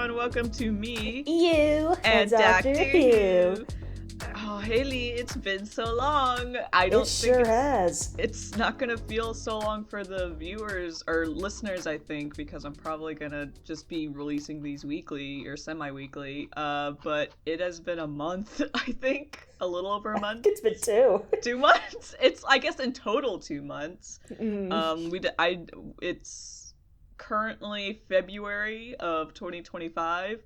everyone. Welcome to me, you, and Dr. Who. Oh, Haley, it's been so long. I don't It think sure has. it's not gonna feel so long for the viewers or listeners, I think, because I'm probably gonna just be releasing these weekly or semi-weekly. But it has been a month, I think. A little over a month. It's been 2. 2 months? It's, I guess, in total 2 months. Mm. It's currently February of 2025,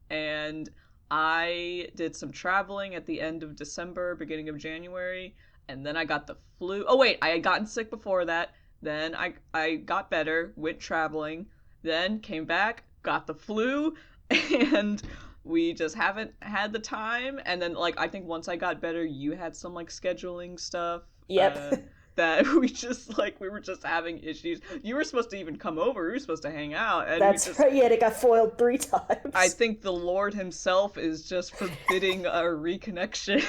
and I did some traveling at the end of December, beginning of January, and then I got the flu. Oh wait, I had gotten sick before that. Then I got better, went traveling, then came back, got the flu, and we just haven't had the time. And then, like, I think once I got better, you had some, like, scheduling stuff. Yep. That we were just having issues. You were supposed to even come over. We were supposed to hang out. And That's right. Yeah, it got foiled 3 times. I think the Lord himself is just forbidding our reconnection.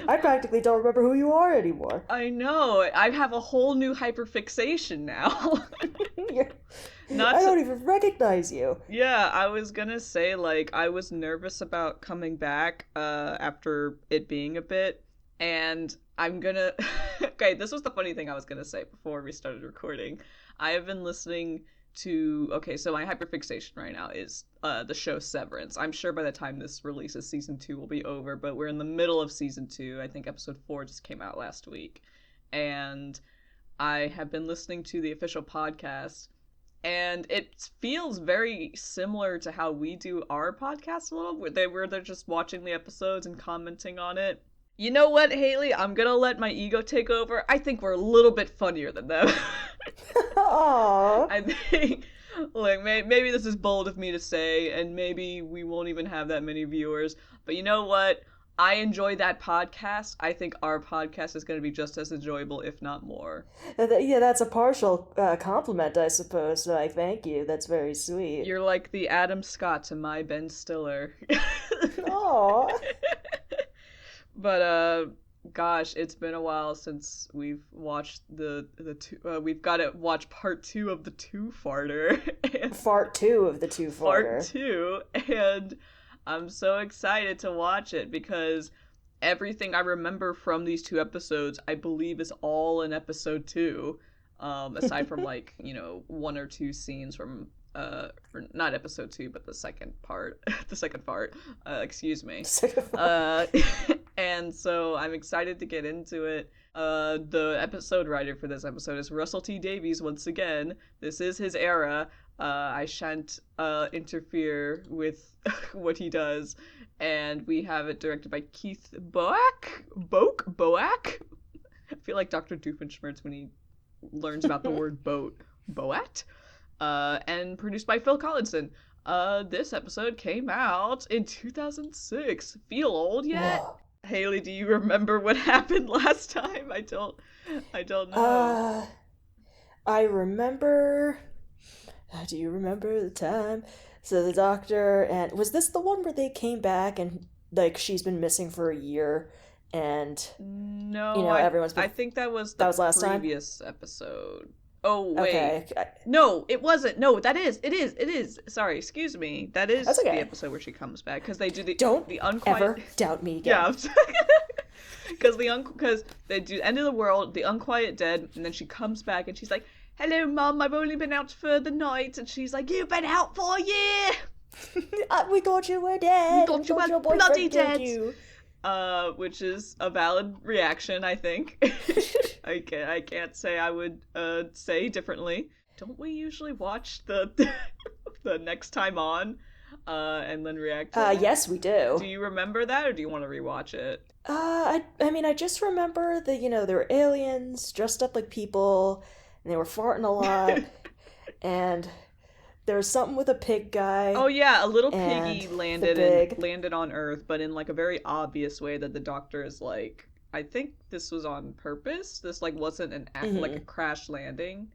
I practically don't remember who you are anymore. I know. I have a whole new hyperfixation now. I don't even recognize you. Yeah, I was gonna say, like, I was nervous about coming back after it being a bit, and I'm gonna... Okay, this was the funny thing I was gonna say before we started recording. I have been listening to... Okay, so my hyperfixation right now is the show Severance. I'm sure by the time this releases, season 2 will be over, but we're in the middle of season 2. I think episode 4 just came out last week. And I have been listening to the official podcast, and it feels very similar to how we do our podcast a little, where they're just watching the episodes and commenting on it. You know what, Haley? I'm gonna let my ego take over. I think we're a little bit funnier than them. Aww. I think, like, maybe this is bold of me to say, and maybe we won't even have that many viewers, but you know what? I enjoy that podcast. I think our podcast is going to be just as enjoyable, if not more. Yeah, that's a partial compliment, I suppose. So I thank you. That's very sweet. You're like the Adam Scott to my Ben Stiller. Aww. But gosh, it's been a while since we've watched the two. We've got to watch part 2 of the Two-Farter. Part 2 of the Two-Farter. Part 2, and I'm so excited to watch it because everything I remember from these 2 episodes, I believe, is all in episode 2. Aside from, like, 1 or 2 scenes from not episode 2, but the second part. Excuse me. And so I'm excited to get into it. The episode writer for this episode is Russell T Davies once again. This is his era. I shan't interfere with what he does. And we have it directed by Keith Boak? I feel like Dr. Doofenshmirtz when he learns about the word boat. Boat? And produced by Phil Collinson. This episode came out in 2006. Feel old yet? Whoa. Haley, do you remember what happened last time? I don't know. I remember... Do you remember the time? So the doctor, and was this the one where they came back and, like, she's been missing for a year, and no, I think that was last previous episode. Oh wait, okay. No, it wasn't. No, it is. Sorry, excuse me. That is That's okay. The episode where she comes back because they do the unquiet. Ever doubt me again. Yeah, because they do End of the World, the Unquiet Dead, and then she comes back and she's like, "Hello, Mum, I've only been out for the night," and she's like, "You've been out for a year." We thought you were dead. We thought you were bloody dead. Which is a valid reaction, I think. I can't say I would say differently. Don't we usually watch the the next time on and then react to it? Yes, we do. Do you remember that, or do you want to rewatch it? I mean, I just remember that, there were aliens dressed up like people, and they were farting a lot, and there was something with a pig guy. Oh yeah, a little piggy landed on Earth, but in, like, a very obvious way that the doctor is like, I think this was on purpose. This, like, wasn't an act, like a crash landing.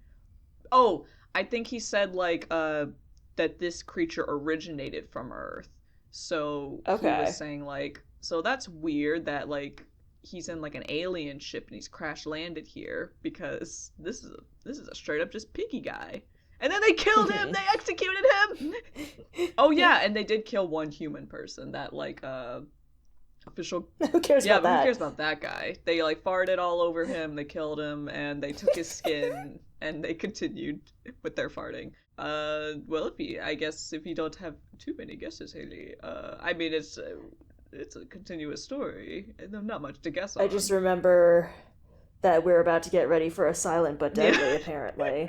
Oh, I think he said, like, that this creature originated from Earth. So he was saying, like, so that's weird that, like, he's in, like, an alien ship and he's crash landed here because this is a straight up just piggy guy. And then they killed him! They executed him! Oh yeah, and they did kill one human person, that, like, official... Who cares about that? Who cares about that guy? They, like, farted all over him, they killed him, and they took his skin, and they continued with their farting. Well, I guess if you don't have too many guesses, Haley, I mean, it's a continuous story, and there's not much to guess on. I just remember that we're about to get ready for a silent but deadly, apparently.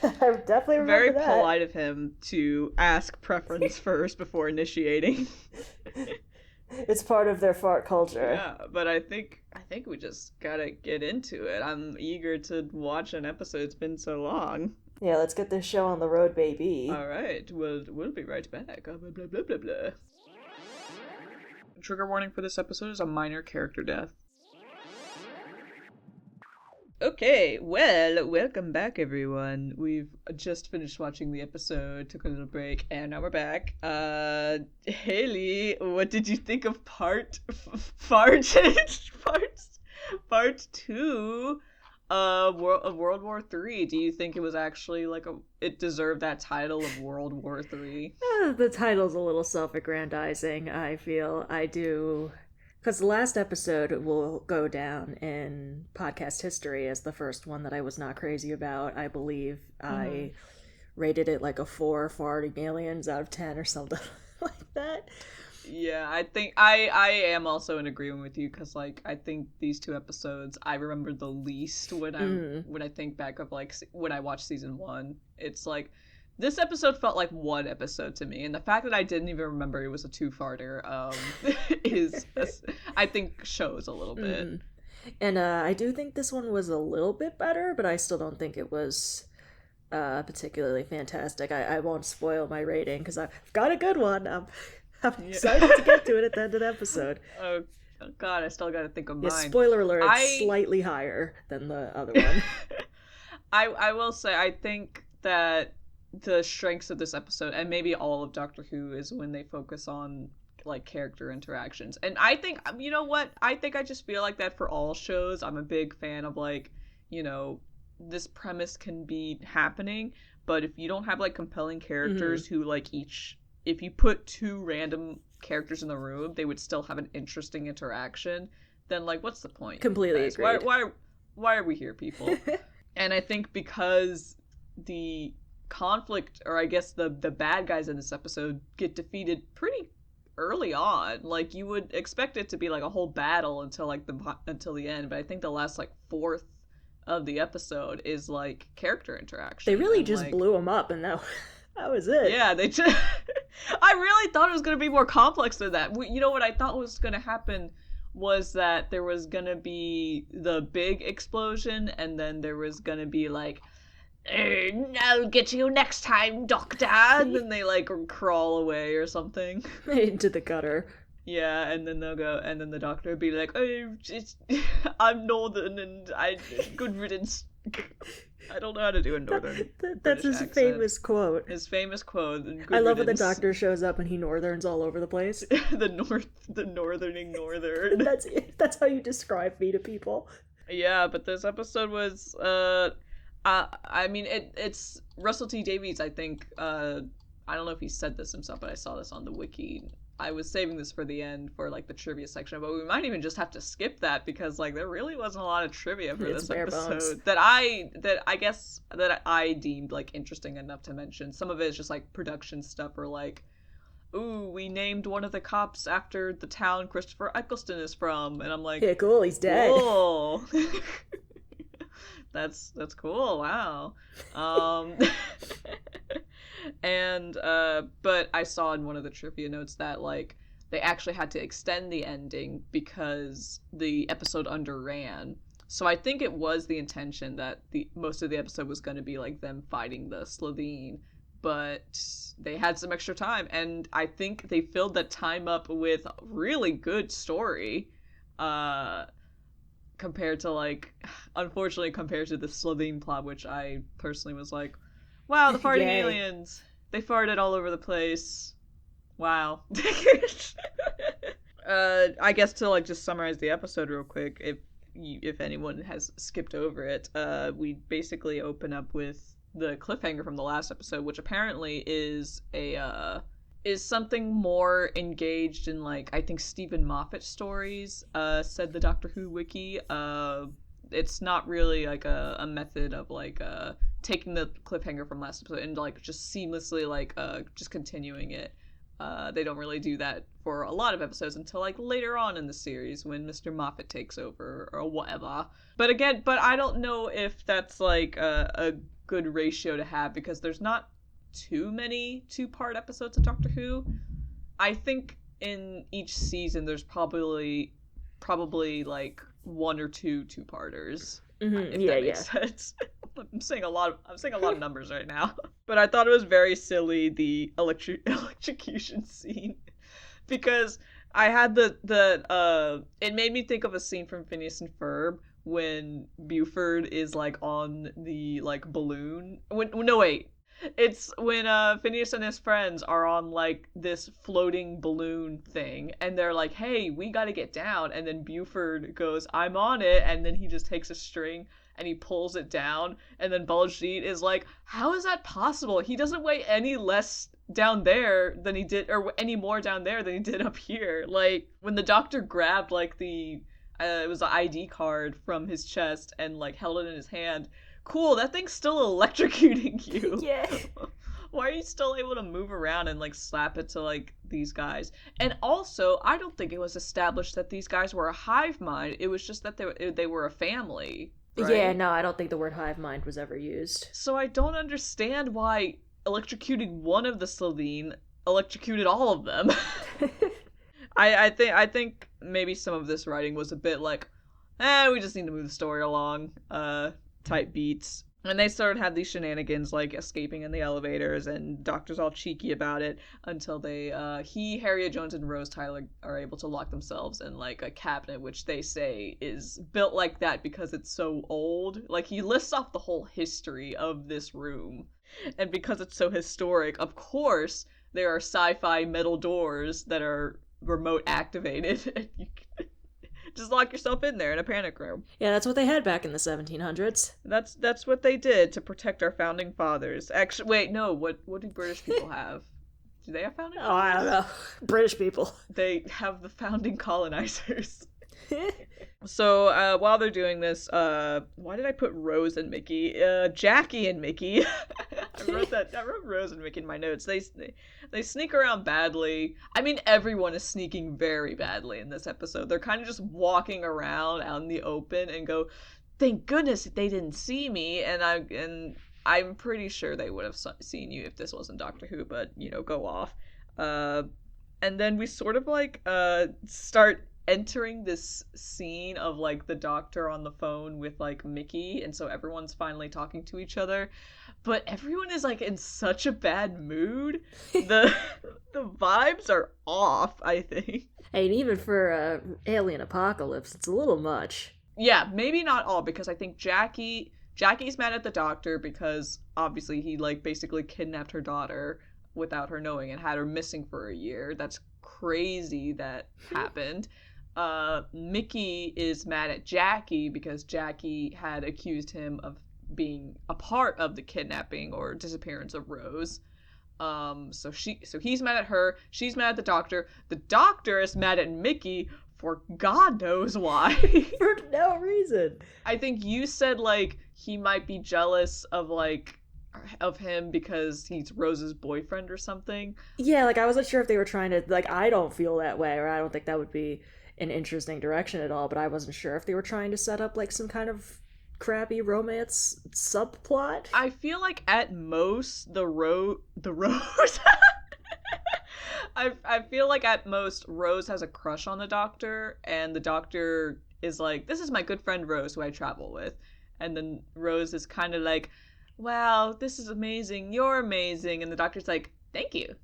I definitely remember Very that. Very polite of him to ask preference first before initiating. It's part of their fart culture. Yeah, but I think we just gotta get into it. I'm eager to watch an episode. It's been so long. Yeah, let's get this show on the road, baby. All right, we'll be right back. Blah, blah, blah, blah, blah. Trigger warning for this episode is a minor character death. Okay, well, welcome back, everyone. We've just finished watching the episode, took a little break, and now we're back. Haley, what did you think of part 2 of World War III? Do you think it was actually, like, it deserved that title of World War III? The title's a little self-aggrandizing, I feel. I do... Because the last episode will go down in podcast history as the first one that I was not crazy about. I believe I rated it like a 4 farting aliens out of 10 or something like that. Yeah, I think I am also in agreement with you, because, like, I think these 2 episodes I remember the least when I think back of, like, when I watched season 1. It's like, this episode felt like one episode to me, and the fact that I didn't even remember it was a 2-farter I think shows a little bit. And I do think this one was a little bit better, but I still don't think it was particularly fantastic. I won't spoil my rating because I've got a good one. I'm excited to get to it at the end of the episode. Oh God, I still got to think of mine. Yeah, spoiler alert, it's slightly higher than the other one. I will say, I think that the strengths of this episode, and maybe all of Doctor Who, is when they focus on, like, character interactions. And I think, you know what, I think I just feel like that for all shows. I'm a big fan of, like, you know, this premise can be happening, but if you don't have, like, compelling characters who, like, if you put 2 random characters in the room, they would still have an interesting interaction, then, like, what's the point? Completely agreed. Why are we here, people? And I think because the conflict, or I guess the bad guys in this episode, get defeated pretty early on. Like, you would expect it to be like a whole battle until the end, but I think the last, like, 4th of the episode is, like, character interaction. They really just, like, blew them up, and that was it. Yeah, they just I really thought it was going to be more complex than that. You know what I thought was going to happen was that there was going to be the big explosion, and then there was going to be, like, I'll get you next time, Doctor. And then they, like, crawl away or something. Into the gutter. Yeah, and then they'll go, and then the Doctor will be like, oh, I'm Northern, and good riddance. I don't know how to do a Northern That's his accent. famous quote. His famous quote. I love when the Doctor shows up and he Northerns all over the place. the Northerning Northern. That's how you describe me to people. Yeah, but this episode was, I mean, it's Russell T Davies, I think, I don't know if he said this himself, but I saw this on the wiki. I was saving this for the end for, like, the trivia section, but we might even just have to skip that, because, like, there really wasn't a lot of trivia for this episode that I deemed, like, interesting enough to mention. Some of it is just, like, production stuff, or, like, ooh, we named one of the cops after the town Christopher Eccleston is from, and I'm like, yeah, cool, he's dead. Cool. That's cool. Wow. And but I saw in one of the trivia notes that, like, they actually had to extend the ending because the episode underran. So I think it was the intention that most of the episode was going to be, like, them fighting the Slovene, but they had some extra time, and I think they filled that time up with really good story. Compared to, like, unfortunately, compared to the Slovene plot, which I personally was like, wow, the farting aliens. They farted all over the place. Wow. I guess to, like, just summarize the episode real quick, if anyone has skipped over it, we basically open up with the cliffhanger from the last episode, which apparently is is something more engaged in, like, I think Stephen Moffat stories, said the Doctor Who wiki. It's not really like a method of like taking the cliffhanger from last episode and like just seamlessly like just continuing it. They don't really do that for a lot of episodes until like later on in the series when Mr. Moffat takes over or whatever. But I don't know if that's like a good ratio to have because there's not too many 2-part episodes of Doctor Who. I think in each season there's probably like 1 or 2 2-parters. If that makes sense. I'm saying a lot of numbers right now. But I thought it was very silly, the electrocution scene, because I had it made me think of a scene from Phineas and Ferb when Buford is like on the like balloon. No, wait. It's when Phineas and his friends are on like this floating balloon thing, and they're like, "Hey, we gotta get down." And then Buford goes, "I'm on it," and then he just takes a string and he pulls it down. And then Baljeet is like, "How is that possible? He doesn't weigh any less down there than he did, or any more down there than he did up here." Like when the Doctor grabbed like the it was an ID card from his chest and like held it in his hand. Cool, that thing's still electrocuting you. Yeah. Why are you still able to move around and like slap it to like these guys? And also, I don't think it was established that these guys were a hive mind. It was just that they were a family. Right? Yeah, no, I don't think the word hive mind was ever used. So I don't understand why electrocuting one of the Selene electrocuted all of them. I think maybe some of this writing was a bit like, we just need to move the story along. Type beats. And they started had these shenanigans like escaping in the elevators, and Doctor's all cheeky about it until Harriet Jones and Rose Tyler are able to lock themselves in like a cabinet, which they say is built like that because it's so old. Like he lists off the whole history of this room, and because it's so historic, of course there are sci-fi metal doors that are remote activated, and you can just lock yourself in there in a panic room. Yeah, that's what they had back in the 1700s. That's what they did to protect our founding fathers. Actually, wait, no. What do British people have? Do they have founding fathers? Oh, I don't know. British people. They have the founding colonizers. So while they're doing this, why did I put Rose and Mickey? Jackie and Mickey. I wrote Rose and Mickey in my notes. They sneak around badly. I mean, everyone is sneaking very badly in this episode. They're kind of just walking around out in the open and go, "Thank goodness they didn't see me." And I'm pretty sure they would have seen you if this wasn't Doctor Who. But go off. And then we sort of like start entering this scene of like the Doctor on the phone with like Mickey, and so everyone's finally talking to each other, but everyone is like in such a bad mood. The vibes are off, I think. And even for alien apocalypse, it's a little much. Yeah, maybe not all, because I think Jackie's mad at the Doctor because obviously he like basically kidnapped her daughter without her knowing and had her missing for a year. That's crazy that happened. Mickey is mad at Jackie because Jackie had accused him of being a part of the kidnapping or disappearance of Rose. So he's mad at her. She's mad at the Doctor. The Doctor is mad at Mickey for God knows why. For no reason. I think you said like he might be jealous of him because he's Rose's boyfriend or something. Yeah, like I wasn't sure if they were trying to, like, I don't feel that way, or I don't think that would be an interesting direction at all, but I wasn't sure if they were trying to set up like some kind of crappy romance subplot. I feel like at most the Rose I feel like at most Rose has a crush on the Doctor, and the Doctor is like, "This is my good friend Rose who I travel with." And then Rose is kind of like, "Wow, this is amazing. You're amazing." And the Doctor's like, "Thank you."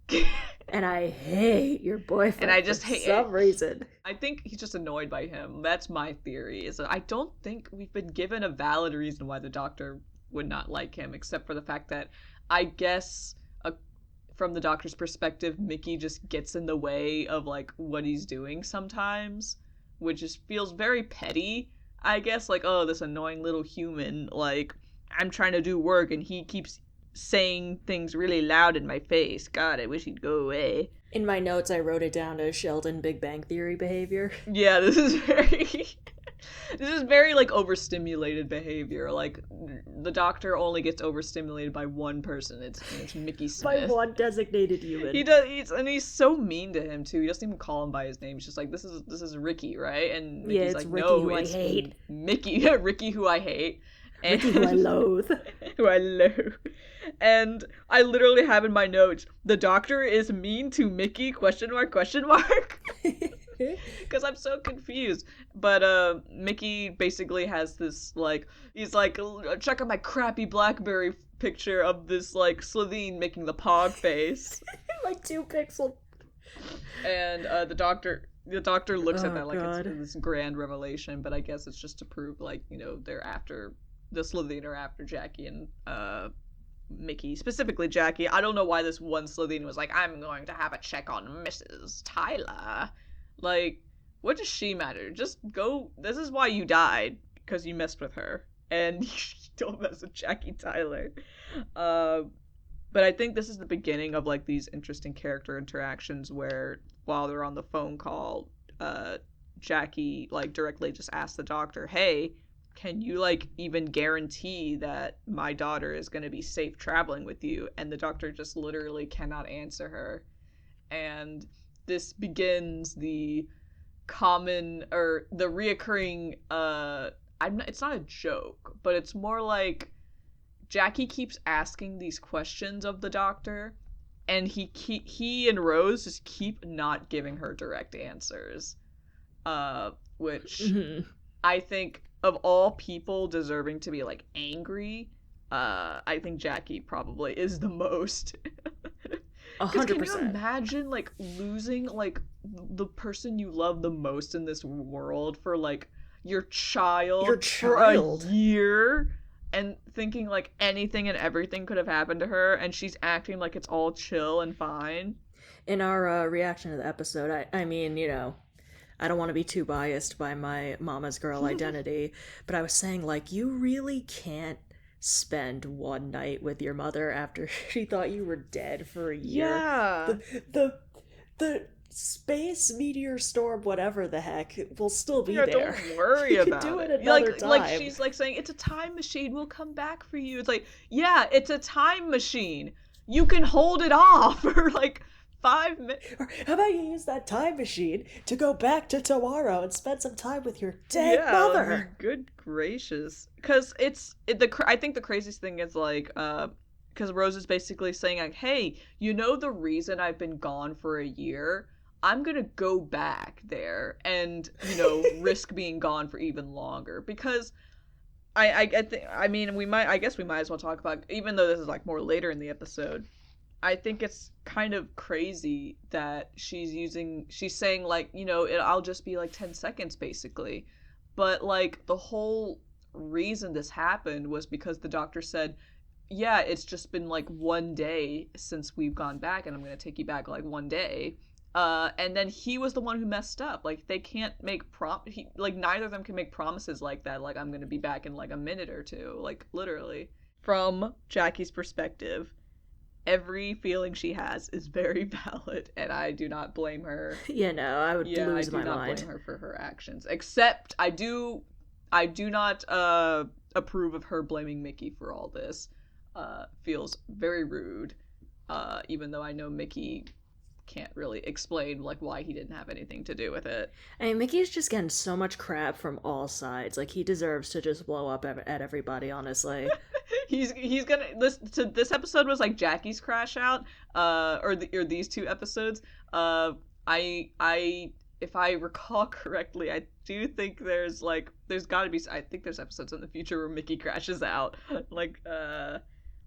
And I hate your boyfriend. And I just hate some reason. I think he's just annoyed by him. That's my theory. Is that I don't think we've been given a valid reason why the Doctor would not like him, except for the fact that I guess from the Doctor's perspective, Mickey just gets in the way of like what he's doing sometimes, which just feels very petty. I guess like, oh, this annoying little human, like, I'm trying to do work and he keeps saying things really loud in my face. God, I wish he'd go away. In my notes, I wrote it down as Sheldon Big Bang Theory behavior. Yeah, this is very this is very like overstimulated behavior. Like the doctor only gets overstimulated by one person. It's Mickey Smith. By one designated human. He does, he's so mean to him too. He doesn't even call him by his name. He's just like, this is Ricky, right? And Mickey's it's like, Ricky no, who it's I hate. Mickey, Ricky who I hate. And Ricky who I loathe. who I loathe. And I literally have in my notes, the doctor is mean to Mickey, question mark. Because I'm so confused. But Mickey basically has this, like, he's like, check out my crappy BlackBerry picture of this, like, Slovene making the pog face. Like 2 pixel. And the doctor looks at that like God. it's this grand revelation, but I guess it's just to prove, like, you know, they're after, the Slovene are after Jackie and Mickey, specifically Jackie. I don't know why this one Slovene was like, I'm going to have a check on Mrs. Tyler. Like, what does she matter? Just go. This is why you died, because you messed with her, and you don't mess with Jackie Tyler. But I think this is the beginning of, like, these interesting character interactions where, while they're on the phone call, Jackie, like, directly just asks the doctor, hey, can you, like, even guarantee that my daughter is going to be safe traveling with you? And the doctor just literally cannot answer her. And this begins the common, or the reoccurring, it's not a joke, but it's more like Jackie keeps asking these questions of the doctor, and he and Rose just keep not giving her direct answers. Which I think, of all people deserving to be, like, angry, I think Jackie probably is the most. 100%. Can you imagine, like, losing, like, the person you love the most in this world for, like, your child for a year, and thinking, like, anything and everything could have happened to her, and she's acting like it's all chill and fine? In our reaction to the episode, I mean, you know, I don't want to be too biased by my mama's girl identity, but I was saying, like, you really can't spend one night with your mother after she thought you were dead for a year. Yeah. The space meteor storm, whatever the heck, will still be yeah, there. Don't worry about do it. another time. Like she's like saying, it's a time machine, we'll come back for you. It's like, yeah, it's a time machine. You can hold it off for like 5 minutes. Or how about you use that time machine to go back to tomorrow and spend some time with your dead mother? Good gracious. Because I think the craziest thing is, like, because Rose is basically saying, like, hey, you know the reason I've been gone for a year? I'm gonna go back there and, you know, risk being gone for even longer. Because I guess we might as well talk about, even though this is, like, more later in the episode, I think it's kind of crazy that she's saying, like, you know, I'll just be like 10 seconds basically. But, like, the whole reason this happened was because the doctor said, yeah, it's just been like 1 day since we've gone back, and I'm going to take you back like 1 day. And then he was the one who messed up. Like, they can't make neither of them can make promises like that. Like, I'm going to be back in like a minute or two. Like, literally. From Jackie's perspective, every feeling she has is very valid, and I do not blame her. Yeah, no, I would lose my mind. I do not blame her for her actions. Except I do not approve of her blaming Mickey for all this. Feels very rude. Even though I know Mickey can't really explain, like, why he didn't have anything to do with it. I mean, Mickey's just getting so much crap from all sides. Like, he deserves to just blow up at everybody, honestly. He's gonna this episode was like Jackie's crash out, or these 2 episodes. If I recall correctly, I do think there's gotta be, I think there's episodes in the future where Mickey crashes out. Like,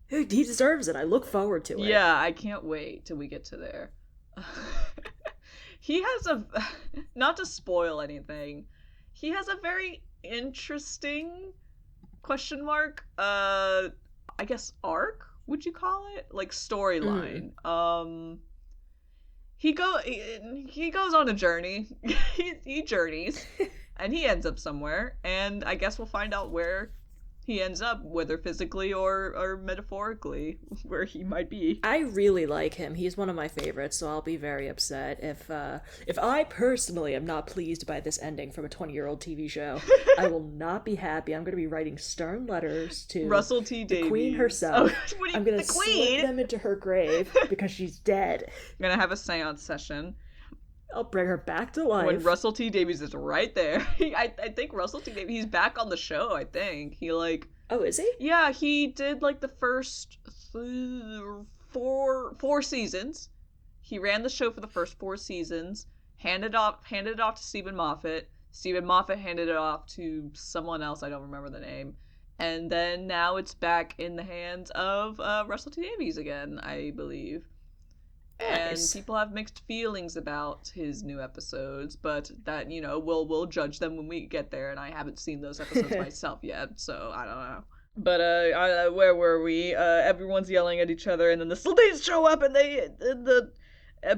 he deserves it. I look forward to it. Yeah, I can't wait till we get to there. He has not to spoil anything, he has a very interesting question mark, I guess arc, would you call it? Like, storyline. He goes on a journey. he journeys, and he ends up somewhere, and I guess we'll find out where he ends up, whether physically or metaphorically, where he might be. I really like him. He's one of my favorites, so I'll be very upset if I personally am not pleased by this ending from a 20-year-old TV show. I will not be happy. I'm going to be writing stern letters to Russell T the Davies. Queen herself. Oh, I'm going to the slip Queen? them into her grave because she's dead. I'm gonna have a seance session. I'll bring her back to life. When Russell T Davies is right there. I think Russell T Davies, he's back on the show, I think. He, like... Oh, is he? Yeah, he did, like, the first four seasons. He ran the show for the first 4 seasons, handed it off to Stephen Moffat. Stephen Moffat handed it off to someone else, I don't remember the name. And then now it's back in the hands of Russell T Davies again, I believe. Nice. And people have mixed feelings about his new episodes, but that, you know, we'll judge them when we get there, and I haven't seen those episodes myself yet, so I don't know. But where were we? Everyone's yelling at each other, and then the Slitheen's show up, and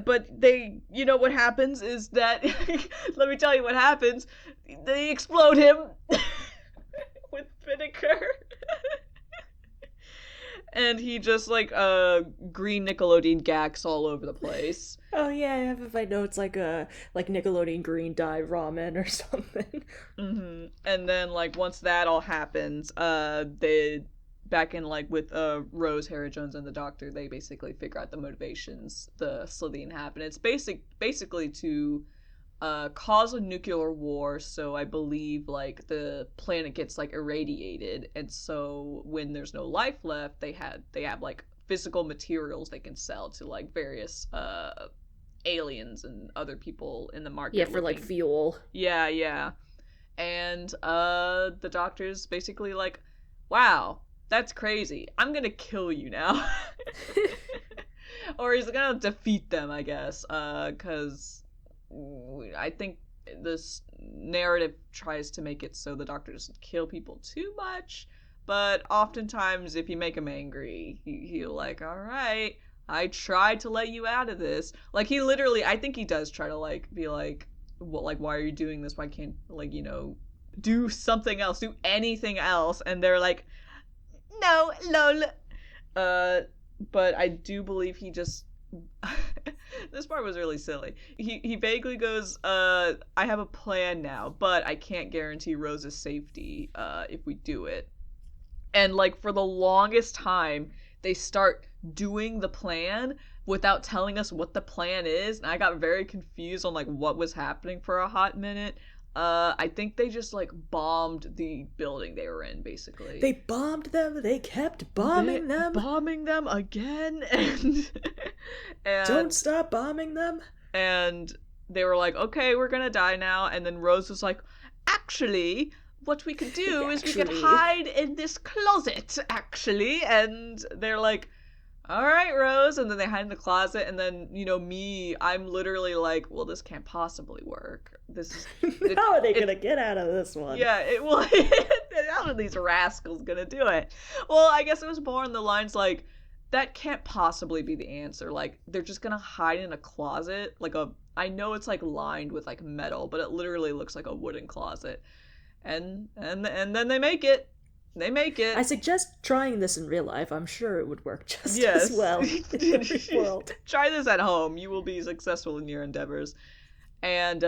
but they, you know what happens is that, let me tell you what happens. They explode him with vinegar. And he just, like, green Nickelodeon gags all over the place. Oh yeah, I have in my notes like Nickelodeon green dye ramen or something. Mm-hmm. And then, like, once that all happens, they back in, like, with Rose, Harry Jones, and the Doctor, they basically figure out the motivations the Slitheen have, and it's basically to cause a nuclear war. So I believe, like, the planet gets, like, irradiated, and so when there's no life left, they have like physical materials they can sell to, like, various aliens and other people in the market. Yeah, for like fuel. Yeah. And the Doctor's basically like, wow, that's crazy, I'm gonna kill you now. Or he's gonna defeat them, I guess, because I think this narrative tries to make it so the Doctor doesn't kill people too much, but oftentimes if you make him angry, he'll like, all right, I tried to let you out of this. Like, he literally, I think he does try to, like, be like, well, like, why are you doing this? Why can't, like, you know, do something else, do anything else? And they're like, no, lol. But I do believe he just... This part was really silly. He vaguely goes, I have a plan now, but I can't guarantee Rose's safety if we do it. And, like, for the longest time, they start doing the plan without telling us what the plan is, and I got very confused on, like, what was happening for a hot minute. I think they just, like, bombed the building they were in, basically. They bombed them. They kept bombing them. Bombing them again, and don't stop bombing them. And they were like, okay, we're gonna die now. And then Rose was like, actually, what we could do is we could hide in this closet, actually. And they're like, all right, Rose. And then they hide in the closet. And then, you know, I'm literally like, well, this can't possibly work. How are they gonna get out of this one? Yeah, how are these rascals gonna do it? Well, I guess it was more in the lines like, that can't possibly be the answer. Like, they're just gonna hide in a closet, like I know it's, like, lined with, like, metal, but it literally looks like a wooden closet. And then they make it. I suggest trying this in real life. I'm sure it would work just as well in the real world. Try this at home. You will be successful in your endeavors. And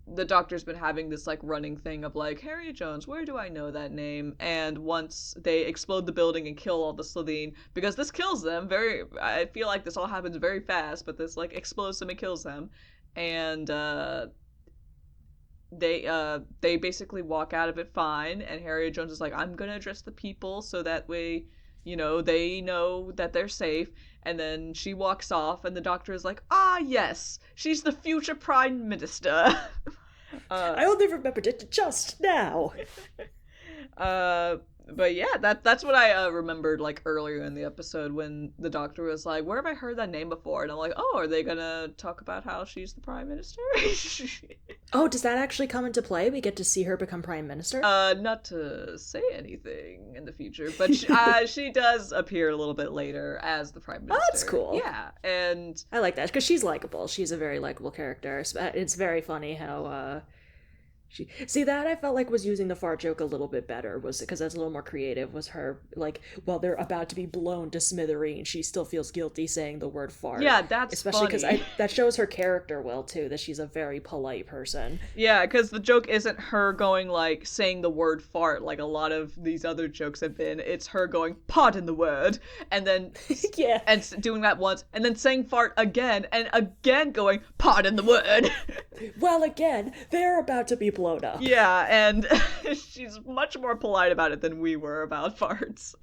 the Doctor's been having this, like, running thing of, like, Harriet Jones, where do I know that name? And once they explode the building and kill all the Slitheen, because this kills them I feel like this all happens very fast, but this, like, explodes them and kills them. And they basically walk out of it fine, and Harriet Jones is like, I'm gonna address the people so that way, you know, they know that they're safe. And then she walks off, and the Doctor is like, ah, yes, she's the future Prime Minister. I only remembered it just now. But yeah, that's what I remembered, like, earlier in the episode when the Doctor was like, where have I heard that name before? And I'm like, oh, are they gonna talk about how she's the Prime Minister? Oh, does that actually come into play? We get to see her become Prime Minister? Not to say anything in the future, but she does appear a little bit later as the Prime Minister. Oh, that's cool. Yeah, and... I like that, because she's likable. She's a very likable character. It's very funny how See, that I felt like was using the fart joke a little bit better, was because that's a little more creative. Was her like, while they're about to be blown to smithereens, she still feels guilty saying the word fart, Yeah, that's especially because funny. I that shows her character well too, that she's a very polite person. Yeah, because the joke isn't her going like saying the word fart like a lot of these other jokes have been. It's her going pardon the word and then Yeah. doing that once and then saying fart again and again going pardon the word. Well, again, they're about to be blown up. Yeah, and she's much more polite about it than we were about farts.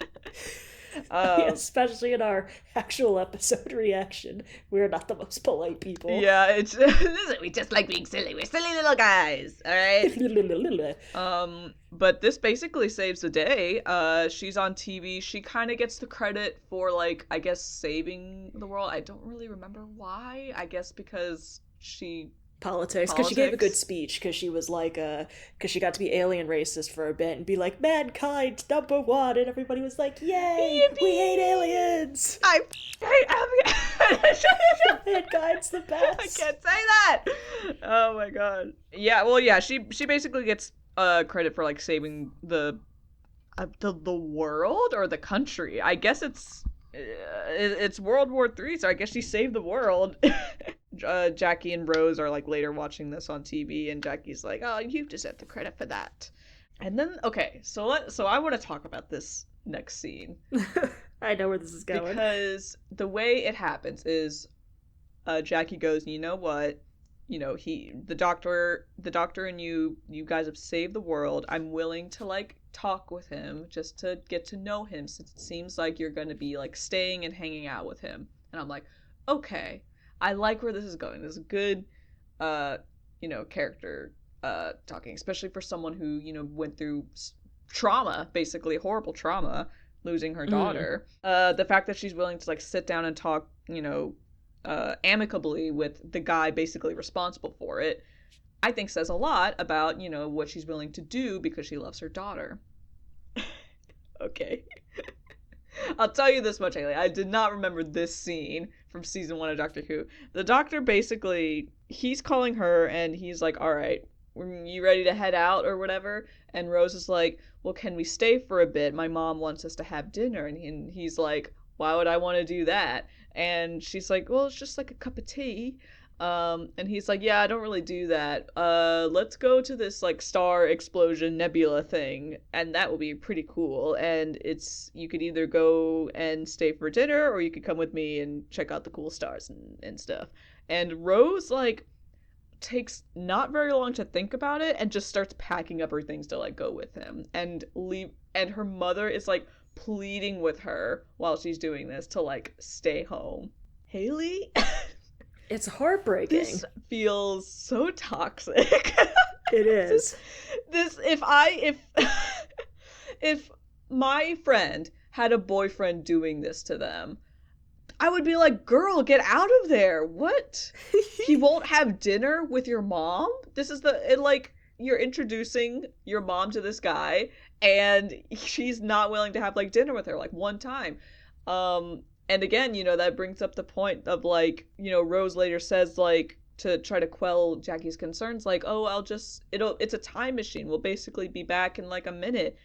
Um, Especially in our actual episode reaction, we're not the most polite people. yeah, it's listen, we just like being silly. We're silly little guys, all right. But this basically saves the day. She's on TV. She kind of gets the credit for like I guess saving the world. I don't really remember why. I guess because she Politics, because she gave a good speech, because she was like, because she got to be alien racist for a bit and be like, mankind's number one, and everybody was like, yay, yippee! We hate aliens! I hate aliens! Mankind's the best! I can't say that! Oh my god. Yeah, well, yeah, she basically gets credit for, like, saving the world or the country. I guess it's World War III, so I guess she saved the world. Jackie and Rose are like later watching this on TV, and Jackie's like, "Oh, you deserve the credit for that." And then, okay, so I want to talk about this next scene. I know where this is going, because the way it happens is, Jackie goes, "You know what? You know the doctor and you guys have saved the world. I'm willing to like talk with him just to get to know him, since it seems like you're going to be like staying and hanging out with him." And I'm like, okay, I like where this is going. This is good, character talking, especially for someone who, went through trauma, basically horrible trauma, losing her daughter. The fact that she's willing to like sit down and talk, amicably with the guy basically responsible for it, I think says a lot about, what she's willing to do because she loves her daughter. Okay. I'll tell you this much, Haley. I did not remember this scene from season 1 of Doctor Who. The doctor basically, he's calling her and he's like, all right, you ready to head out or whatever? And Rose is like, well, can we stay for a bit? My mom wants us to have dinner. And he's like, why would I want to do that? And she's like, well, it's just like a cup of tea. And he's like, yeah, I don't really do that. Let's go to this like star explosion nebula thing, and that will be pretty cool. And you could either go and stay for dinner, or you could come with me and check out the cool stars and stuff. And Rose like takes not very long to think about it and just starts packing up her things to like go with him and leave. And her mother is like pleading with her while she's doing this to like stay home. Haley. It's heartbreaking. This feels so toxic. It is. This if if my friend had a boyfriend doing this to them, I would be like, girl, get out of there. What? He won't have dinner with your mom? This is you're introducing your mom to this guy, and she's not willing to have like dinner with her like one time. And again, that brings up the point of like, Rose later says like to try to quell Jackie's concerns, like, oh, it's a time machine. We'll basically be back in like a minute.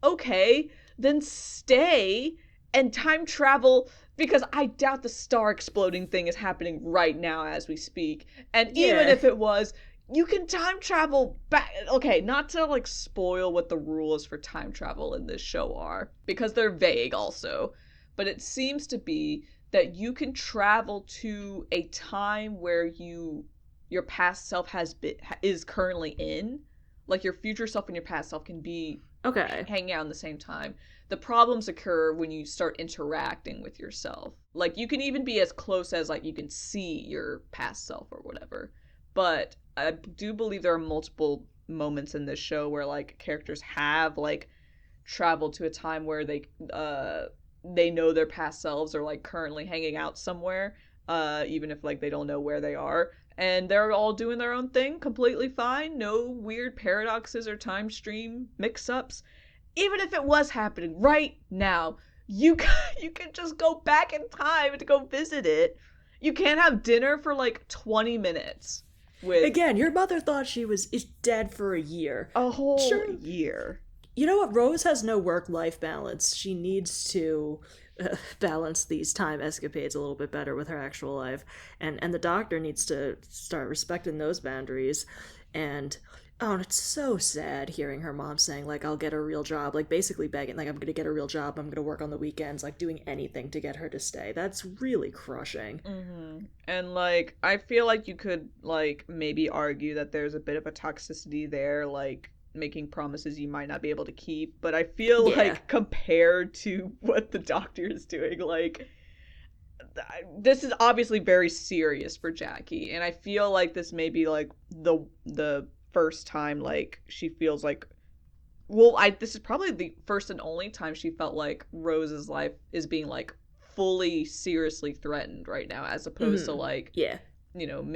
Okay, then stay and time travel, because I doubt the star exploding thing is happening right now as we speak. And even if it was, you can time travel back. Okay, not to like spoil what the rules for time travel in this show are, because they're vague also. But it seems to be that you can travel to a time where your past self is currently in. Like your future self and your past self can be hanging out in the same time. The problems occur when you start interacting with yourself. Like you can even be as close as like you can see your past self or whatever. But I do believe there are multiple moments in this show where like characters have like traveled to a time where they know their past selves are like currently hanging out somewhere, even if like they don't know where they are, and they're all doing their own thing completely fine. No weird paradoxes or time stream mix-ups. Even if it was happening right now, you can just go back in time to go visit it. You can't have dinner for like 20 minutes. with Again, your mother thought she is dead for a year. a whole Sure. year. You know what? Rose has no work-life balance. She needs to balance these time escapades a little bit better with her actual life, and the doctor needs to start respecting those boundaries. And oh, and it's so sad hearing her mom saying like, "I'll get a real job," like basically begging, like, "I'm gonna get a real job. I'm gonna work on the weekends," like doing anything to get her to stay. That's really crushing. And like I feel like you could like maybe argue that there's a bit of a toxicity there, like making promises you might not be able to keep, but I feel Yeah. like compared to what the doctor is doing, like this is obviously very serious for Jackie, and I feel like this may be like the first time like she feels like, well, I this is probably the first and only time she felt like Rose's life is being like fully seriously threatened right now, as opposed to like, Yeah. you know,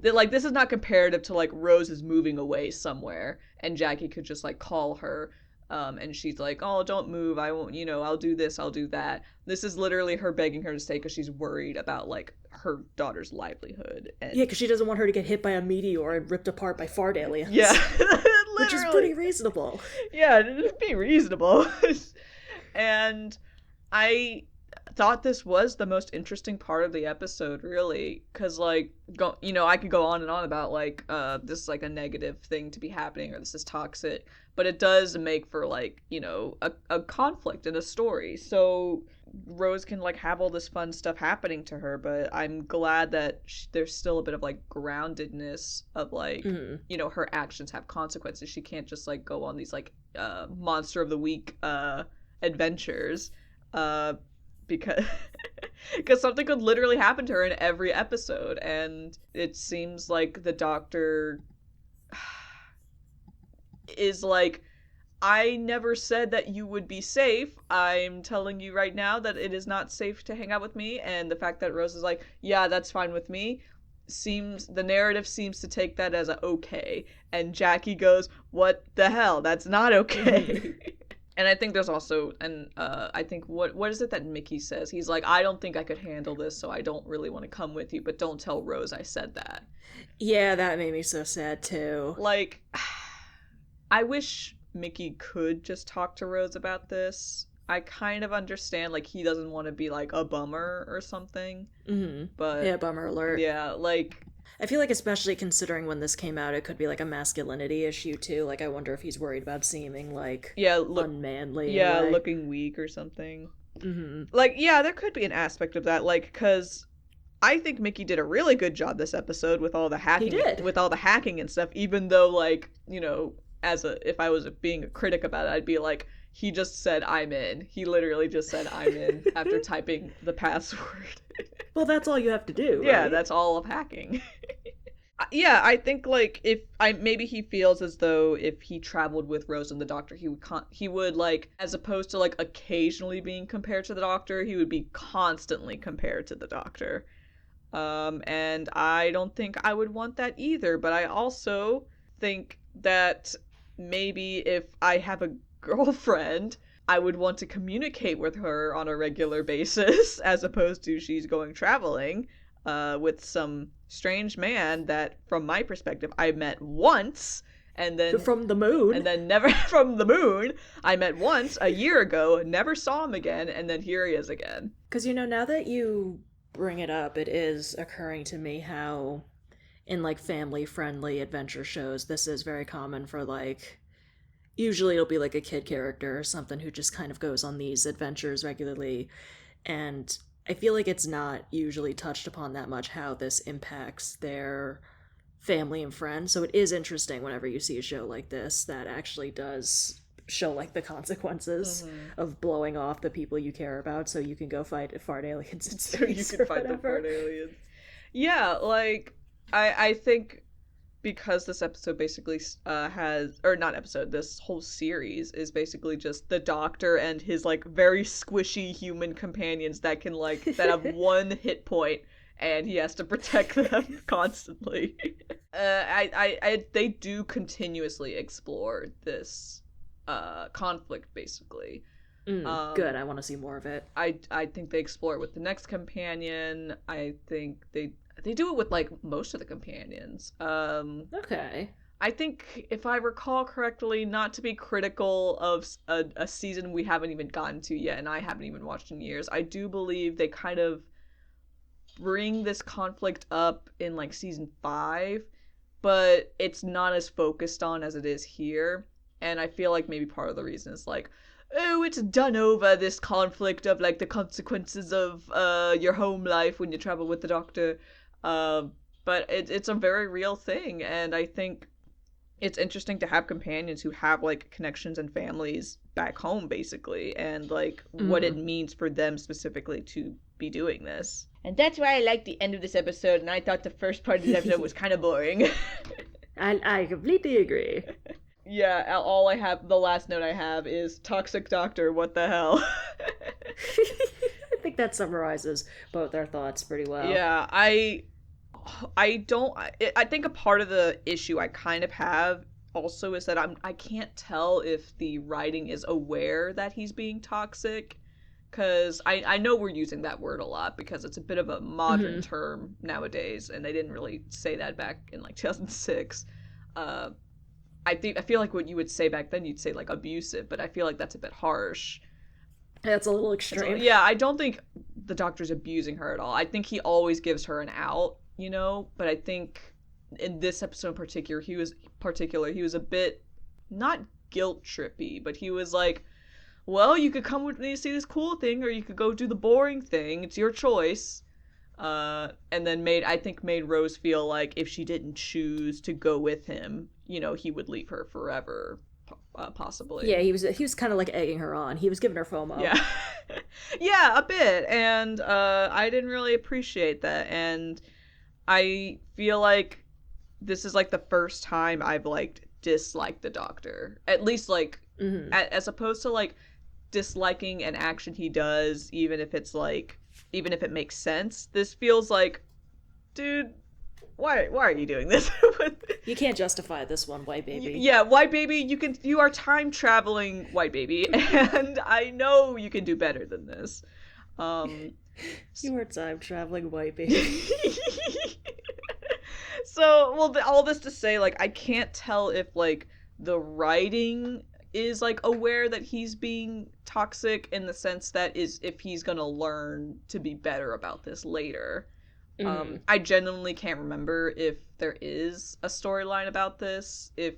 that like this is not comparative to like Rose is moving away somewhere and Jackie could just like call her, and she's like, "Oh, don't move. I won't. You know, I'll do this. I'll do that." This is literally her begging her to stay because she's worried about like her daughter's livelihood. And Yeah, because she doesn't want her to get hit by a meteor and ripped apart by fart aliens. yeah, Which is pretty reasonable. Yeah, it'd be reasonable. And I thought this was the most interesting part of the episode, really, because like I could go on and on about like this is like a negative thing to be happening or this is toxic, but it does make for like a conflict in a story. So Rose can like have all this fun stuff happening to her, but I'm glad that there's still a bit of like groundedness of like her actions have consequences. She can't just like go on these like monster of the week adventures because because something could literally happen to her in every episode, and it seems like the doctor is like, I never said that you would be safe. I'm telling you right now that it is not safe to hang out with me. And the fact that Rose is like, yeah, that's fine with me, the narrative seems to take that as a okay. And Jackie goes, what the hell? That's not okay. And I think there's also, and I think, what is it that Mickey says? He's like, I don't think I could handle this, so I don't really want to come with you, but don't tell Rose I said that. Yeah, that made me so sad too. Like, I wish Mickey could just talk to Rose about this. I kind of understand, like, he doesn't want to be, like, a bummer or something. But yeah, bummer alert. Yeah, like, I feel like especially considering when this came out, it could be like a masculinity issue too. Like I wonder if he's worried about seeming like unmanly. Yeah, looking weak or something. Like, yeah, there could be an aspect of that, like, because I think Mickey did a really good job this episode with all the hacking. He did. With all the hacking and stuff, even though, like, if I was being a critic about it, I'd be like, he just said I'm in. He literally just said I'm in after typing the password. Well, that's all you have to do, right? Yeah, that's all of hacking. Yeah, I think like maybe he feels as though if he traveled with Rose and the Doctor, he would like, as opposed to like occasionally being compared to the Doctor, he would be constantly compared to the Doctor. And I don't think I would want that either, but I also think that maybe if I have a girlfriend, I would want to communicate with her on a regular basis, as opposed to she's going traveling with some strange man that, from my perspective, I met once, and then from the moon, and then never from the moon. I met once a year ago, never saw him again, and then here he is again. Because now that you bring it up, it is occurring to me how in like family-friendly adventure shows, this is very common for like. Usually it'll be like a kid character or something who just kind of goes on these adventures regularly, and I feel like it's not usually touched upon that much how this impacts their family and friends. So it is interesting whenever you see a show like this that actually does show like the consequences of blowing off the people you care about so you can go fight fart aliens in space. So you can fight the fart aliens. Yeah, like I think because this episode basically this whole series is basically just the Doctor and his like very squishy human companions that can like that have one hit point and he has to protect them constantly. They do continuously explore this conflict basically. Good, I want to see more of it. I think they explore it with the next companion. I think they do it with like most of the companions. Okay. I think, if I recall correctly, not to be critical of a season we haven't even gotten to yet, and I haven't even watched in years, I do believe they kind of bring this conflict up in like season 5, but it's not as focused on as it is here. And I feel like maybe part of the reason is like, oh, it's done over, this conflict of like the consequences of your home life when you travel with the Doctor. Uh, but it's a very real thing, and I think it's interesting to have companions who have like connections and families back home, basically, and like what it means for them specifically to be doing this. And that's why I liked the end of this episode, and I thought the first part of this episode was kind of boring. I completely agree. Yeah, all I have, the last note I have is Toxic Doctor, what the hell? I think that summarizes both our thoughts pretty well. Yeah, I think a part of the issue I kind of have also is that I can't tell if the writing is aware that he's being toxic, because I know we're using that word a lot because it's a bit of a modern term nowadays, and they didn't really say that back in like 2006. I feel like what you would say back then, you'd say like abusive, but I feel like that's a bit harsh. That's a little extreme. Yeah, I don't think the Doctor's abusing her at all. I think he always gives her an out, but I think in this episode in particular, he was a bit not guilt trippy, but he was like, well, you could come with me to see this cool thing, or you could go do the boring thing. It's your choice. And then made Rose feel like if she didn't choose to go with him, he would leave her forever, possibly. Yeah, he was kind of like egging her on. He was giving her FOMO. Yeah. Yeah, a bit. And I didn't really appreciate that. And I feel like this is like the first time I've like disliked the Doctor. At least like as opposed to like disliking an action he does, even if it makes sense. This feels like, dude, why are you doing this? You can't justify this one, white baby. Yeah, white baby, you are time traveling, white baby, and I know you can do better than this. You are time traveling, white baby. So, well, all this to say, like, I can't tell if like the writing is like aware that he's being toxic, in the sense that is if he's gonna learn to be better about this later. I genuinely can't remember if there is a storyline about this, if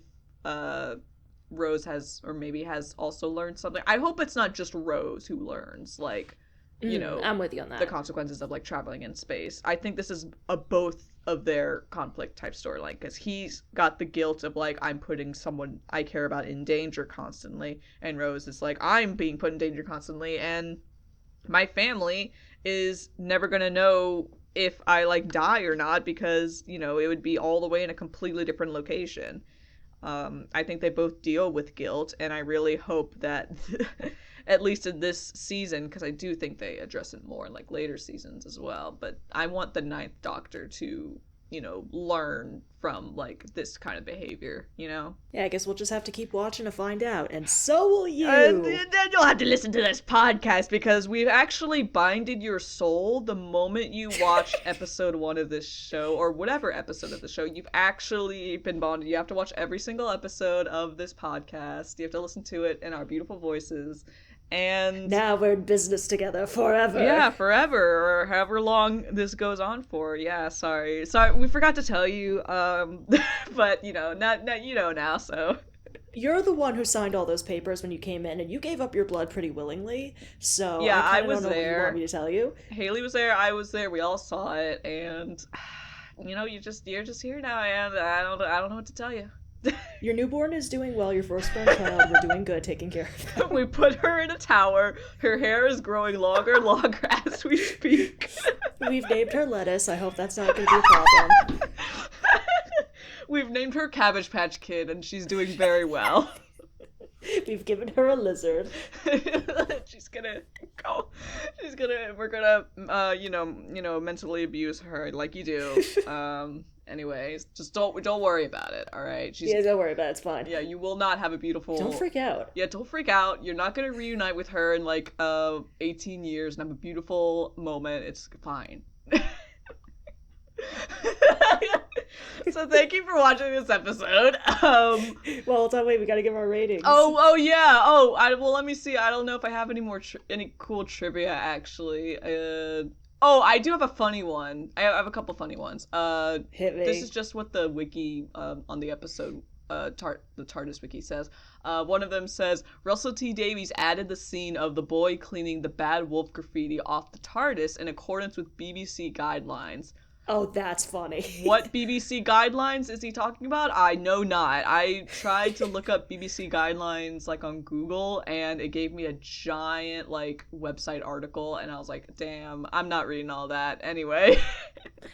Rose has, or maybe has also learned something. I hope it's not just Rose who learns, like, I'm with you on that. The consequences of like traveling in space. I think this is a both of their conflict type storyline, because he's got the guilt of like, I'm putting someone I care about in danger constantly, and Rose is like, I'm being put in danger constantly, and my family is never gonna know if I like die or not, because it would be all the way in a completely different location. I think they both deal with guilt, and I really hope that at least in this season, because I do think they address it more in like later seasons as well, but I want the Ninth Doctor to learn from like this kind of behavior. Yeah, I guess we'll just have to keep watching to find out, and so will you. And then you'll have to listen to this podcast, because we've actually binded your soul the moment you watch episode 1 of this show, or whatever episode of the show. You've actually been bonded. You have to watch every single episode of this podcast. You have to listen to it in our beautiful voices. And now we're in business together forever. Yeah, forever, or however long this goes on for. Yeah, sorry, we forgot to tell you. But not now. So you're the one who signed all those papers when you came in, and you gave up your blood pretty willingly. So yeah, I don't was know there. What you want me to tell you? Haley was there. I was there. We all saw it, and you're just here now, and I don't know what to tell you. Your newborn is doing well. Your firstborn child, we're doing good, taking care of them. We put her in a tower. Her hair is growing longer and longer as we speak. We've named her Lettuce. I hope that's not going to be a problem. We've named her Cabbage Patch Kid, and she's doing very well. We've given her a lizard. We're gonna mentally abuse her like you do. Anyways, just don't worry about it, all right? Yeah, don't worry about it. It's fine. Yeah, you will not have a beautiful... Don't freak out. Yeah, don't freak out. You're not going to reunite with her in, 18 years and have a beautiful moment. It's fine. So thank you for watching this episode. Well, wait, we gotta give our ratings. Oh yeah. Well, let me see. I don't know if I have any more any cool trivia actually. I do have a funny one. I have a couple funny ones. Hit me. This is just what the wiki on the episode the TARDIS wiki says. One of them says Russell T Davies added the scene of the boy cleaning the bad wolf graffiti off the TARDIS in accordance with BBC guidelines. Oh, that's funny. What BBC guidelines is he talking about? I know not. I tried to look up BBC guidelines like on Google, and it gave me a giant like website article, and I was like, damn, I'm not reading all that. Anyway.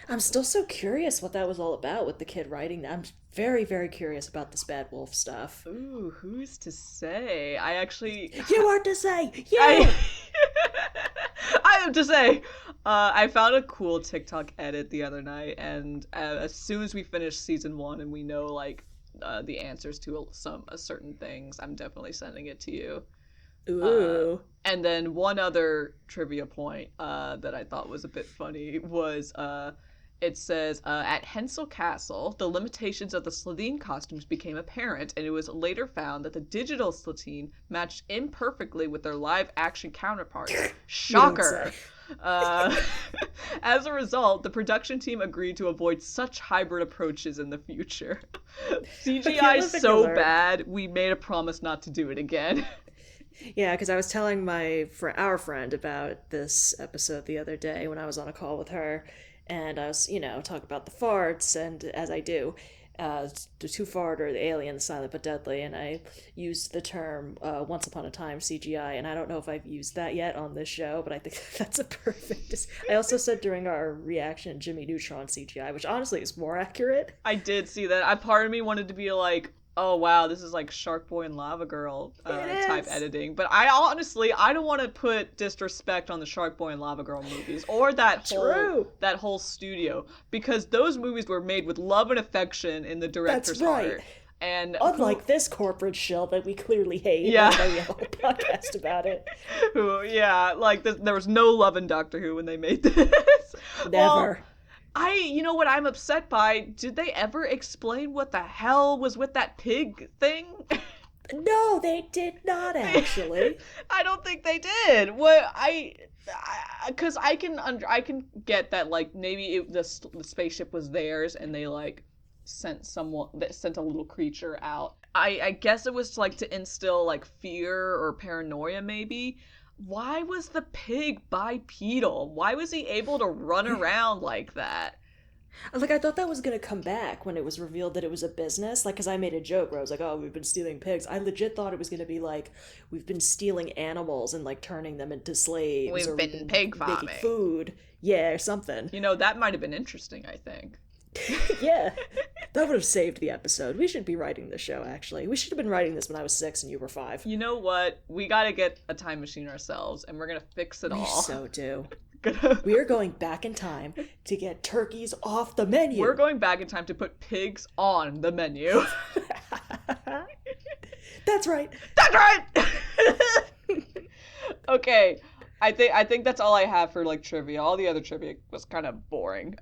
I'm still so curious what that was all about with the kid writing that. I'm very, very curious about this bad wolf stuff. Ooh, who's to say? I actually... You are to say! You! I am to say! I found a cool TikTok edit the other night, and as soon as we finish season 1 and we know, like, the answers to certain things, I'm definitely sending it to you. Ooh. And then one other trivia point that I thought was a bit funny was... it says, at Hensel Castle, the limitations of the Slitheen costumes became apparent, and it was later found that the digital Slitheen matched imperfectly with their live-action counterparts. Shocker! As a result, the production team agreed to avoid such hybrid approaches in the future. CGI is so bad, we made a promise not to do it again. Yeah, because I was telling our friend about this episode the other day when I was on a call with her, and I was, talking about the farts, and as I do, the two fart or the alien, the silent but deadly, and I used the term once upon a time CGI, and I don't know if I've used that yet on this show, but I think that's a perfect... I also said during our reaction Jimmy Neutron CGI, which honestly is more accurate. I did see that. Part of me wanted to be like, oh wow, this is like Shark Boy and Lava Girl type editing. But I don't want to put disrespect on the Shark Boy and Lava Girl movies or that whole studio, because those movies were made with love and affection in the director's heart. And unlike this corporate shill that we clearly hate, yeah, that's why we have a whole podcast about it. There was no love in Doctor Who when they made this. Never. Well, you know what I'm upset by? Did they ever explain what the hell was with that pig thing? No, they did not actually. I don't think they did. Because I can get that, like, maybe the spaceship was theirs and they like sent a little creature out. I guess it was like to instill like fear or paranoia maybe. Why was the pig bipedal? Why was he able to run around like that? Like, I thought that was gonna come back when it was revealed that it was a business. Like, because I made a joke where I was like, oh, we've been stealing pigs. I legit thought it was gonna be like, we've been stealing animals and, like, turning them into slaves. We've been pig farming. Making food. Yeah, or something. That might have been interesting, I think. Yeah. That would have saved the episode. We should be writing this show, actually. We should have been writing this when I was 6 and you were 5. You know what? We gotta get a time machine ourselves, and we're gonna fix it all. We so do. We are going back in time to get turkeys off the menu. We're going back in time to put pigs on the menu. That's right. That's right! Okay. I think that's all I have for, like, trivia. All the other trivia was kind of boring.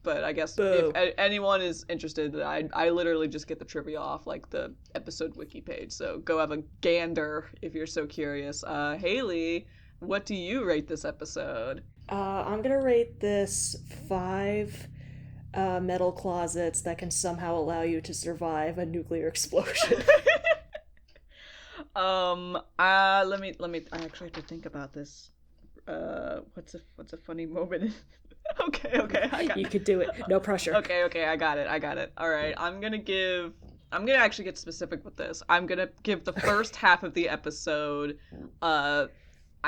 But I guess if anyone is interested, I literally just get the trivia off, like, the episode wiki page. So go have a gander if you're so curious. Haley, what do you rate this episode? I'm gonna rate this 5 metal closets that can somehow allow you to survive a nuclear explosion. Let me. I actually have to think about this. What's a funny moment? Okay, I got it. You could do it. No pressure. Okay, I got it. All right, I'm gonna actually get specific with this. I'm gonna give the first half of the episode, I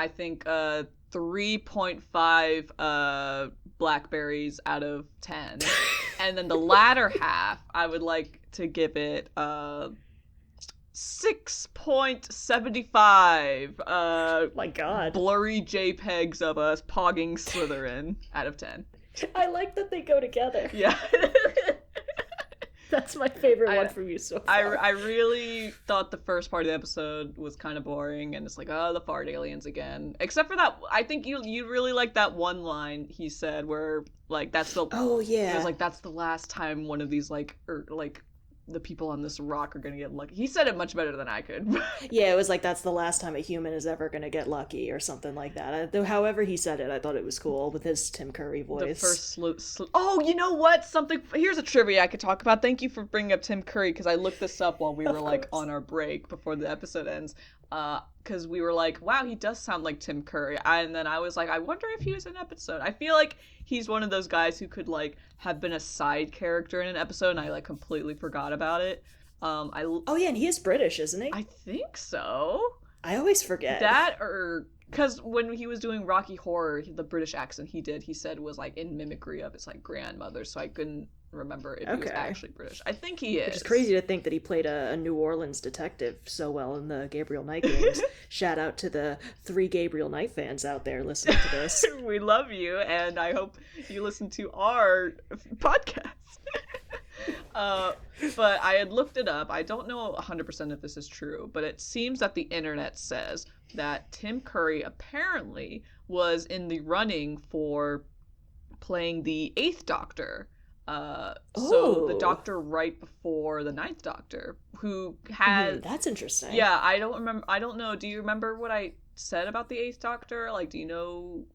think 3.5 blackberries out of 10, and then the latter half I would like to give it 6.75 my god, blurry JPEGs of us pogging Slytherin out of 10. I like that they go together. Yeah. That's my favorite one from you so far. I really thought the first part of the episode was kind of boring, and it's like, oh, the fart aliens again. Except for that, I think you really like that one line he said where, like, that's the... Oh, yeah. It was like, that's the last time one of these, like, the people on this rock are gonna get lucky. He said it much better than I could. Yeah, it was like, that's the last time a human is ever gonna get lucky, or something like that. However he said it, I thought it was cool with his Tim Curry voice. The first oh, you know what? Here's a trivia I could talk about. Thank you for bringing up Tim Curry, because I looked this up while we were, like, on our break before the episode ends. Because we were like, wow, he does sound like Tim Curry. And then I was like, I wonder if he was in an episode. I feel like he's one of those guys who could, like, have been a side character in an episode, and I, like, completely forgot about it. Oh, yeah, and he is British, isn't he? I think so. I always forget. That, or... Because when he was doing Rocky Horror, the British accent he said was, like, in mimicry of his, like, grandmother, so I couldn't remember if he was actually British. I think he is. Which is crazy to think that he played a New Orleans detective so well in the Gabriel Knight games. Shout out to the 3 Gabriel Knight fans out there listening to this. We love you, and I hope you listen to our podcast. But I had looked it up. I don't know 100% if this is true, but it seems that the internet says that Tim Curry apparently was in the running for playing the 8th Doctor. So the Doctor right before the 9th Doctor, who had... that's interesting. Yeah, I don't know. Do you remember what I said about the 8th Doctor? Like, do you know?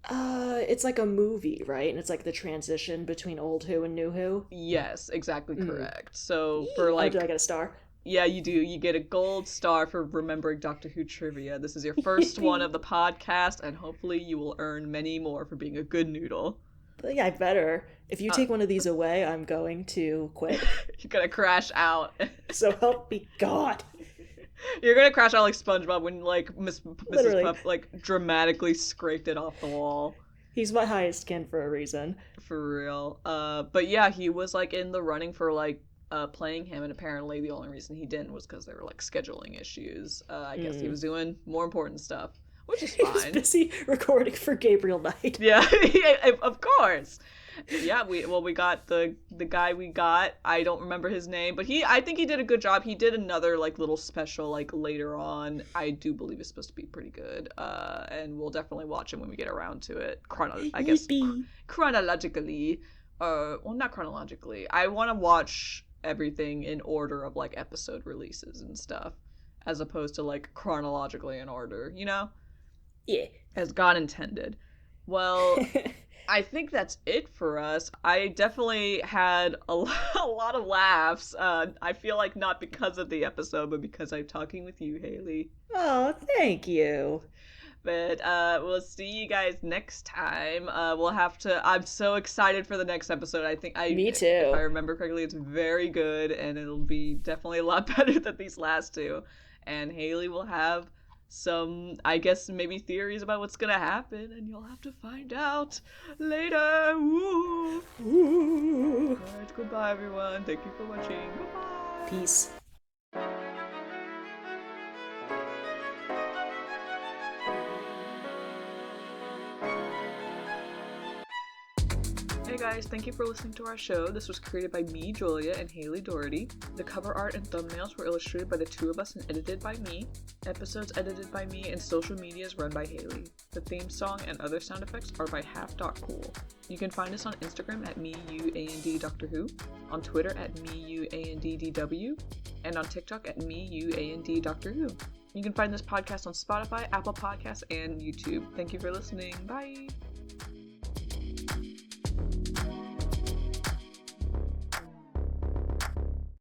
It's like a movie, right? And it's like the transition between old Who and new Who. Yes, exactly correct. So for like... Oh, do I get a star? Yeah, you do. You get a gold star for remembering Doctor Who trivia. This is your first one of the podcast, and hopefully you will earn many more for being a good noodle. Yeah, I better. If you take one of these away, I'm going to quit. You're gonna crash out. So help me God. You're gonna crash out like SpongeBob when, like, Mrs. Puff, like, dramatically scraped it off the wall. He's my highest kin for a reason. For real. But yeah, he was, like, in the running for, like, playing him, and apparently the only reason he didn't was because there were, like, scheduling issues. I guess he was doing more important stuff, which is fine. He was busy recording for Gabriel Knight. Yeah, of course. Yeah, we got the guy we got. I don't remember his name, but I think he did a good job. He did another, like, little special, like, later on. I do believe it's supposed to be pretty good. And we'll definitely watch it when we get around to it. Chronologically. Well, not chronologically. I want to watch everything in order of, like, episode releases and stuff, as opposed to, like, chronologically in order, you know? Yeah. As God intended. Well, I think that's it for us. I definitely had a lot of laughs. I feel like not because of the episode, but because I'm talking with you, Haley. Oh, thank you. But we'll see you guys next time. We'll have to... I'm so excited for the next episode. Me too. If I remember correctly, it's very good, and it'll be definitely a lot better than these last two. And Haley will have some, I guess, maybe theories about what's gonna happen, and you'll have to find out later. Woo! Woo! Alright, goodbye, everyone. Thank you for watching. Goodbye. Peace. Hey guys, thank you for listening to our show. This was created by me, Julia, and Haley Doherty. The cover art and thumbnails were illustrated by the two of us and edited by me. Episodes edited by me, and social media is run by Haley. The theme song and other sound effects are by half.cool. You can find us on Instagram at me_you_and_Doctor_Who, on Twitter at me_you_and_dw, and on TikTok at me_you_and_Doctor_Who. You can find this podcast on Spotify, Apple Podcasts, and YouTube. Thank you for listening. Bye!